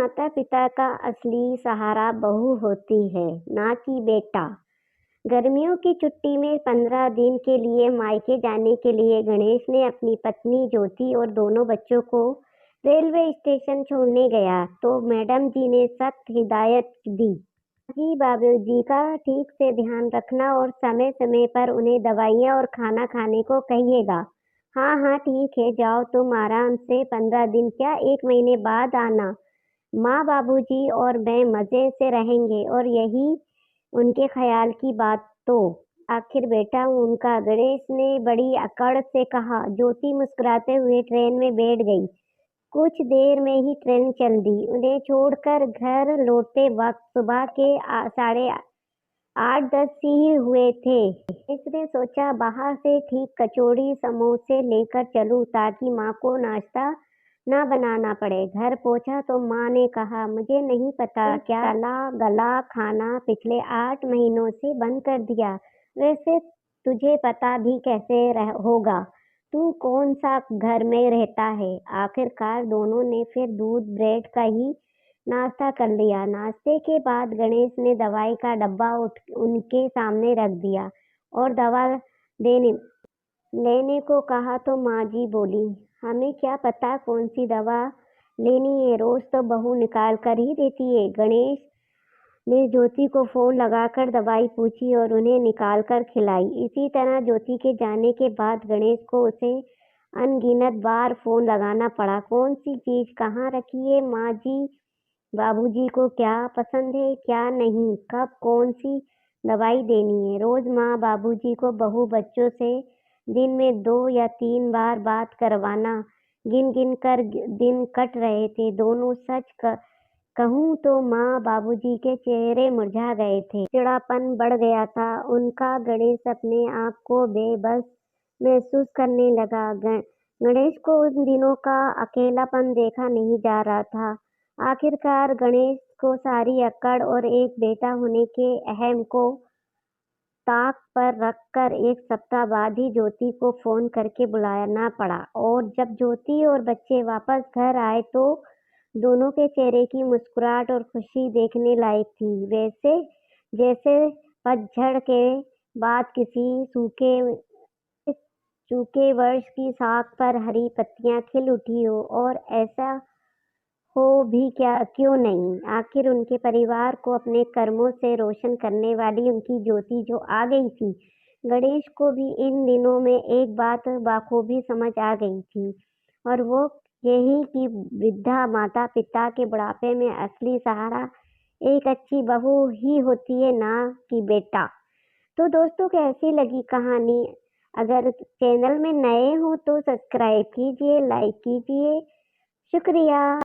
माता पिता का असली सहारा बहू होती है, ना कि बेटा। गर्मियों की छुट्टी में 15 दिन के लिए मायके जाने के लिए गणेश ने अपनी पत्नी ज्योति और दोनों बच्चों को रेलवे स्टेशन छोड़ने गया तो मैडम जी ने सख्त हिदायत दी। जी बाबूजी का ठीक से ध्यान रखना और समय समय पर उन्हें दवाइयाँ और खाना खाने को कहिएगा। हाँ हाँ ठीक है, जाओ तुम आराम से, 15 दिन क्या 1 महीने बाद आना। माँ बाबूजी और मैं मजे से रहेंगे और यही उनके ख्याल की बात तो। आखिर बेटा उनका, गणेश ने बड़ी अकड़ से कहा। ज्योति मुस्कुराते हुए ट्रेन में बैठ गई। कुछ देर में ही ट्रेन चल दी। उन्हें छोड़कर घर लौटते वक्त सुबह के 8:30 ही हुए थे। इसने सोचा बाहर से ठीक कचौड़ी समोसे लेकर चलूं ताकि माँ को नाश्ता ना बनाना पड़े। घर पहुंचा तो माँ ने कहा, मुझे नहीं पता क्या तला गला खाना पिछले 8 महीनों से बंद कर दिया। वैसे तुझे पता भी कैसे होगा, तू कौन सा घर में रहता है। आखिरकार दोनों ने फिर दूध ब्रेड का ही नाश्ता कर लिया। नाश्ते के बाद गणेश ने दवाई का डब्बा उनके सामने रख दिया और दवा देने लेने को कहा तो माँ जी बोली, हमें क्या पता कौन सी दवा लेनी है, रोज तो बहू निकाल कर ही देती है। गणेश ने ज्योति को फोन लगाकर दवाई पूछी और उन्हें निकाल कर खिलाई। इसी तरह ज्योति के जाने के बाद गणेश को उसे अनगिनत बार फोन लगाना पड़ा। कौन सी चीज कहाँ रखी है, माँ जी बाबूजी को क्या पसंद है क्या नहीं, कब कौन सी दवाई देनी है। रोज माँ बाबूजी को बहू बच्चों से दिन में 2 या 3 बार बात करवाना। गिन गिन कर दिन कट रहे थे। दोनों सच कहूँ तो माँ बाबूजी के चेहरे मुरझा गए थे, चिड़ापन बढ़ गया था उनका। गणेश अपने आप को बेबस महसूस करने लगा। गणेश को उन दिनों का अकेलापन देखा नहीं जा रहा था। आखिरकार गणेश को सारी अकड़ और एक बेटा होने के अहम को ताक पर रखकर 1 सप्ताह बाद ही ज्योति को फोन करके बुलाना पड़ा। और जब ज्योति और बच्चे वापस घर आए तो दोनों के चेहरे की मुस्कुराहट और खुशी देखने लायक थी। वैसे जैसे पतझड़ के बाद किसी सूखे वर्ष की साख पर हरी पत्तियां खिल उठी हो, और ऐसा हो भी क्यों नहीं। आखिर उनके परिवार को अपने कर्मों से रोशन करने वाली उनकी ज्योति जो आ गई थी। गणेश को भी इन दिनों में एक बात बाखूबी समझ आ गई थी, और वो यही कि वृद्धा माता पिता के बुढ़ापे में असली सहारा एक अच्छी बहू ही होती है, ना कि बेटा। तो दोस्तों कैसी लगी कहानी? अगर चैनल में नए हो तो सब्सक्राइब कीजिए, लाइक कीजिए। शुक्रिया।